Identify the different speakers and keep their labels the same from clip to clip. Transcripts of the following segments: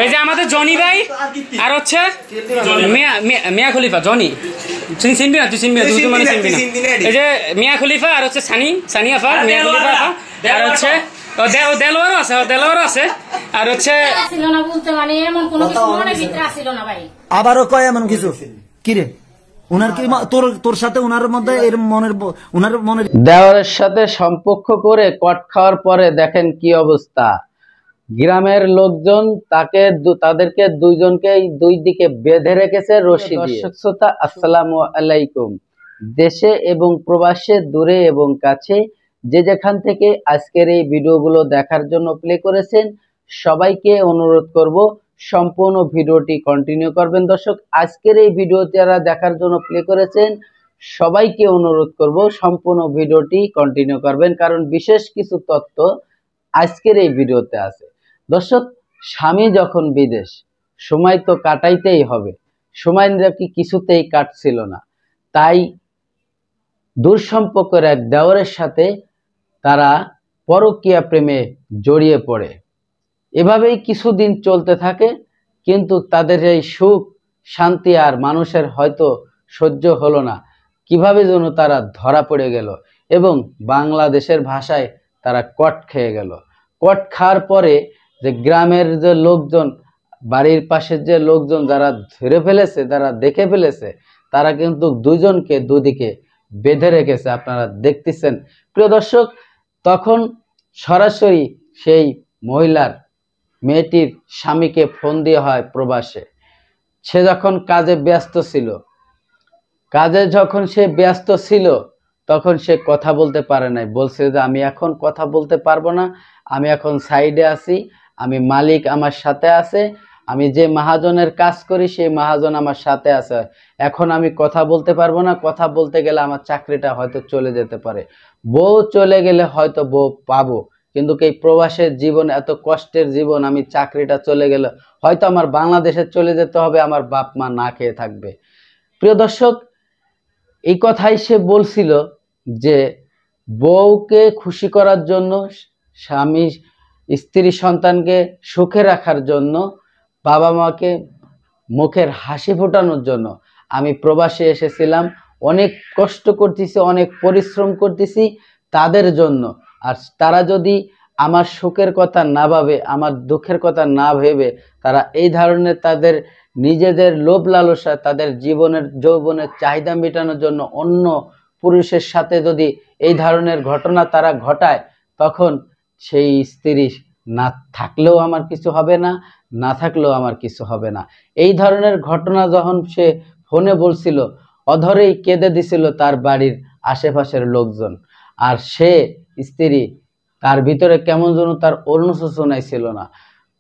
Speaker 1: এই যে আমাদের জনি ভাই আর হচ্ছে মিয়া খলিফা। জনি চিনবি না? তুই চিনবি না? তুই তো মানে চিনবি না। এই যে মিয়া খলিফা আর হচ্ছে সানি আফা, মিয়া খলিফা আফা, আর হচ্ছে দেলোয়ারও আছে, দেলোয়ারও আছে, আর হচ্ছে
Speaker 2: আবারও কয় এমন কিছু কিরে উনার কি তোর সাথে উনার মধ্যে এর মনের
Speaker 3: দেওয়ারের সাথে সম্পর্ক করে কট খাওয়ার পরে দেখেন কি অবস্থা। গ্রামের লোকজন তাদেরকে দুইজনকে দুই দিকে বেঁধে রেখেছে রশি দিয়ে। দর্শক শ্রোতা, আসসালামু আলাইকুম। দেশে এবং প্রবাসে, দূরে এবং কাছে, যে যেখান থেকে আজকের এই ভিডিওগুলো দেখার জন্য প্লে করেছেন, সবাইকে অনুরোধ করব সম্পূর্ণ ভিডিওটি কন্টিনিউ করবেন। দর্শক, আজকের এই ভিডিওটি যারা দেখার জন্য প্লে করেছেন সবাইকে অনুরোধ করব সম্পূর্ণ ভিডিওটি কন্টিনিউ করবেন, কারণ বিশেষ কিছু তথ্য আজকের এই ভিডিওতে আছে। দর্শক, স্বামী যখন বিদেশ, সময় তো কাটাইতেই হবে, সময় নাকি কিছুতেই কাটছিল না, তাই দূরসম্পর্কের এক দেওরের সাথে তারা পরকীয়া প্রেমে জড়িয়ে পড়ে। এভাবেই কিছুদিন চলতে থাকে, কিন্তু তাদের এই সুখ শান্তি আর মানুষের হয়তো সহ্য হলো না, কিভাবে যেন তারা ধরা পড়ে গেল এবং বাংলাদেশের ভাষায় তারা কট খেয়ে গেল। কট খাওয়ার পরে যে গ্রামের যে লোকজন, বাড়ির পাশের যে লোকজন যারা ধরে ফেলেছে, যারা দেখে ফেলেছে, তারা কিন্তু দুজনকে দুদিকে বেঁধে রেখেছে, আপনারা দেখতেছেন প্রিয় দর্শক। তখন সরাসরি সেই মেয়েটির স্বামীকে ফোন দিয়ে হয় প্রবাসে। সে যখন কাজে ব্যস্ত ছিল, তখন সে কথা বলতে পারে নাই, বলছে যে আমি এখন কথা বলতে পারবো না, আমি এখন সাইডে আছি, আমি মালিক আমার সাথে আছে, আমি যে মহাজনের কাজ করি সেই মহাজন আমার সাথে আছে, এখন আমি কথা বলতে পারবো না, কথা বলতে গেলে আমার চাকরিটা হয়তো চলে যেতে পারে, বউ চলে গেলে হয়তো বউ পাবো, কিন্তু এই প্রবাসের জীবন, এত কষ্টের জীবন, আমি চাকরিটা চলে গেলে হয়তো আমার বাংলাদেশে চলে যেতে হবে, আমার বাপ মা না খেয়ে থাকবে। প্রিয় দর্শক, এই কথাই সে বলছিল যে বউকে খুশি করার জন্য, স্বামী স্ত্রী সন্তানকে সুখে রাখার জন্য, বাবা মাকে মুখের হাসি ফোটানোর জন্য আমি প্রবাসে এসেছিলাম, অনেক কষ্ট করতেছি, অনেক পরিশ্রম করতেছি তাদের জন্য। আর তারা যদি আমার সুখের কথা না ভাবে, আমার দুঃখের কথা না ভেবে তারা এই ধরনের তাদের নিজেদের লোভ লালসা, তাদের যৌবনের চাহিদা মেটানোর জন্য অন্য পুরুষের সাথে যদি এই ধরনের ঘটনা তারা ঘটায়, তখন সেই স্ত্রী না থাকলেও আমার কিছু হবে না, না থাকলেও আমার কিছু হবে না। এই ধরনের ঘটনা যখন সে ফোনে বলছিল, অধরেই কেঁদে দিছিল তার বাড়ির আশেপাশের লোকজন। আর সে স্ত্রী, তার ভিতরে কেমন যেন তার অনুশোচনাই ছিল না।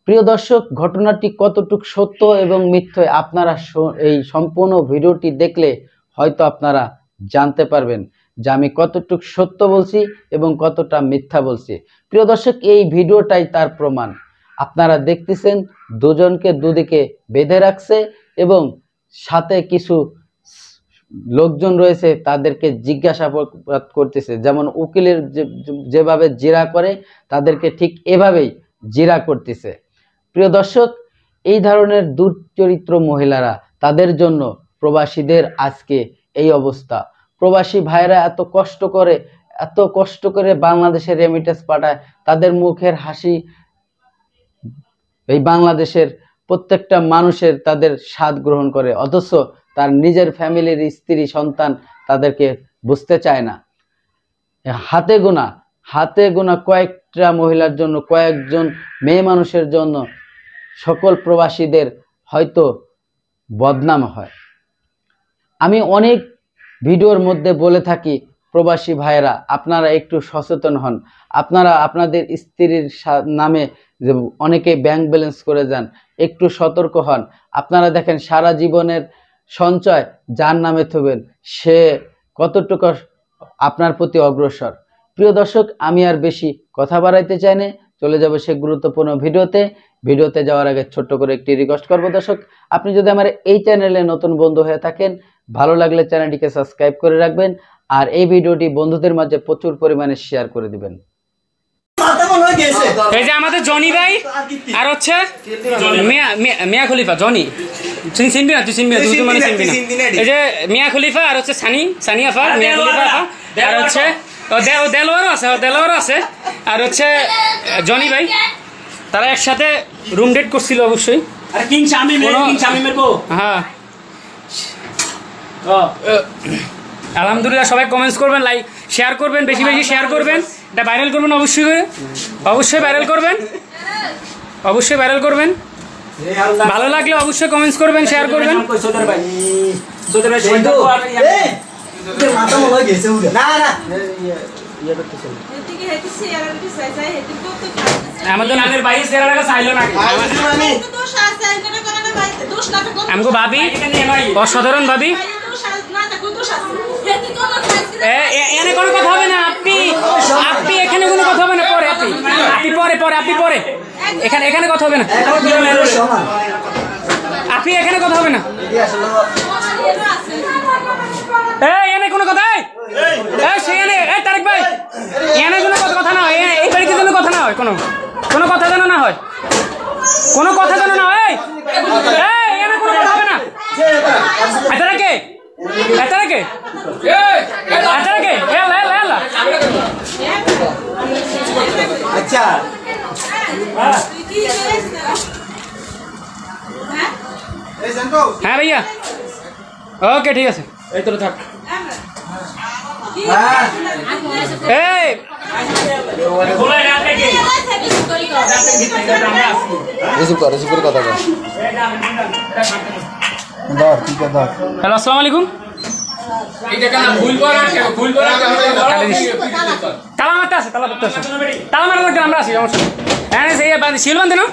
Speaker 3: প্রিয় দর্শক, ঘটনাটি কতটুকু সত্য এবং মিথ্যা আপনারা এই সম্পূর্ণ ভিডিওটি দেখলে হয়তো আপনারা জানতে পারবেন যে আমি কতটুকু সত্য বলছি এবং কতটা মিথ্যা বলছি। প্রিয় দর্শক, এই ভিডিওটাই তার প্রমাণ। আপনারা দেখতেছেন দুজনকে দুদিকে বেঁধে রাখছে এবং সাথে কিছু লোকজন রয়েছে, তাদেরকে জিজ্ঞাসাবাদ করতেছে, যেমন উকিলের যেভাবে জিরা করে তাদেরকে ঠিক এভাবেই জিরা করতেছে। প্রিয় দর্শক, এই ধরনের দুশ্চরিত্র মহিলারা, তাদের জন্য প্রবাসীদের আজকে এই অবস্থা। প্রবাসী ভাইরা এত কষ্ট করে বাংলাদেশে রেমিটেন্স পাঠায়, তাদের মুখের হাসি এই বাংলাদেশের প্রত্যেকটা মানুষের তাদের স্বাদ গ্রহণ করে, অথচ তার নিজের ফ্যামিলির স্ত্রী সন্তান তাদেরকে বুঝতে চায় না। হাতে গোনা কয়েকটা মহিলার জন্য, কয়েকজন মেয়ে মানুষের জন্য সকল প্রবাসীদের হয়তো বদনাম হয়। আমি অনেক ভিডিওর মধ্যে বলে থাকি, প্রবাসী ভাইয়েরা আপনারা একটু সচেতন হন, আপনারা আপনাদের স্ত্রীর নামে যে অনেকে ব্যাংক ব্যালেন্স করে যান, একটু সতর্ক হন। আপনারা দেখেন সারা জীবনের সঞ্চয় যার নামে থবেন, সে কতটুকু আপনার প্রতি অগ্রসর। প্রিয় দর্শক, আমি আর বেশি কথা বাড়াইতে চাই না, চলে যাব সে গুরুত্বপূর্ণ ভিডিওতে যাওয়ার আগে ছোট্ট করে একটি রিকোয়েস্ট করব। দর্শক, আপনি যদি আমার এই চ্যানেলে নতুন বন্ধু হয়ে থাকেন, ভালো লাগলে চ্যানেলটিকে সাবস্ক্রাইব করে রাখবেন আর এই ভিডিওটি বন্ধুদের মাঝে প্রচুর পরিমাণে শেয়ার করে দিবেন।
Speaker 1: এই যে আমাদের জনি ভাই আর হচ্ছে মিয়া খলিফা জনি চিনবি না তুই চিনবি না তুই মানে চিনবি না এই যে মিয়া খলিফা আর হচ্ছে সানি আফা মিয়া খলিফা আফা আর হচ্ছে দেলোয়ারও আছে আর হচ্ছে জনি ভাই তারা একসাথে রুম ডেট করছিল অবশ্যই হ্যাঁ আলহামদুলিল্লাহ সবাই কমেন্টস করবেন লাইক শেয়ার করবেন বেশি বেশি শেয়ার করবেন এটা ভাইরাল করবেন অবশ্যই ভাইরাল করবেন ভালো লাগলে অবশ্যই কমেন্টস করবেন শেয়ার করবেন আমাদের নামের বাইরে সেরাটা চাইলো না আমাকে ভাবি অসাধারণ ভাবি এখানে কোনো কথা হবে না আপনি এখানে কোনো কথা হবে না পরে আপনি পরে এখানে কথা হবে না আপনি এখানে কথা হবে না এখানে কোনো কথা সেখানে তারেক ভাই এখানে কোনো কথা না হয় এই বাড়িতে কোনো কথা না হয় কোনো কথা যেন না হয় কোনো কথা যেন না হয় এখানে কোনো কথা হবে না
Speaker 2: আচ্ছা
Speaker 1: হ্যাঁ ভাইয়া ওকে ঠিক আছে এই তো থাক হ্যালো আসসালামু আলাইকুম তালা মারতে আছে তালা মারা লাগবে আমরা আছি সমস্যা হ্যাঁ শিল বান্ধে না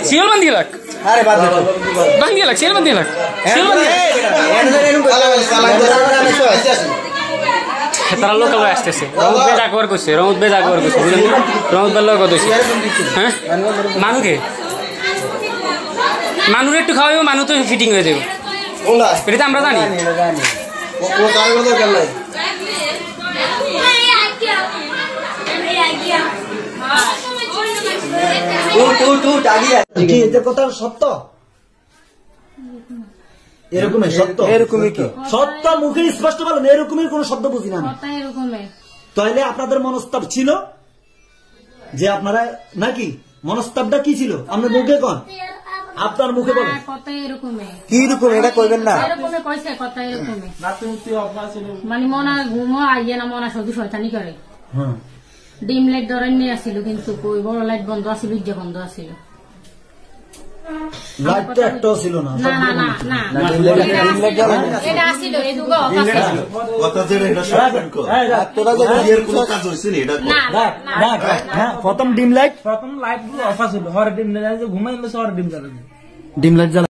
Speaker 1: শিল বান্ধি লাগ তারা লোকাল আসতেছে রমুদ বেজ আকবর করছে রমুদ বেল্লার কথা হ্যাঁ মানুষ একটু খাওয়াইব মানুষ তো ফিটিং হয়ে যাবে এটা তো আমরা জানি
Speaker 2: কথা সত্য এরকমই কি সত্য মুখে স্পষ্ট বলেন এরকমই কোন শব্দ বুঝি না তাহলে আপনাদের মনস্তাপ ছিল যে আপনারা নাকি মনস্তাপটা কি ছিল আপনার মুখে কন আপনার মুখে বলেন কি রকম এটা কইবেন না
Speaker 4: মানে মনা ঘুমো আইয়ে না মনা শুধু শয়তানি করে ডিম লাইট ধরে নিয়ে আসছিল কিন্তু বড় লাইট বন্ধ আছিল ইজ্জা বন্ধ আছিল
Speaker 2: লাইট তো একটাও ছিল না
Speaker 4: এটা আসছিল এই দুগো অফ আছিল
Speaker 5: কথা যেটা এটা সত্য তোরা যে বিয়ের কোনো কাজ হইছে না এটা
Speaker 2: না হ্যাঁ প্রথম লাইট
Speaker 6: গুলো অফ আছিল হর ডিম লাইট ঘুমাইলে সর ডিম জ্বালানো
Speaker 2: ডিম লাইট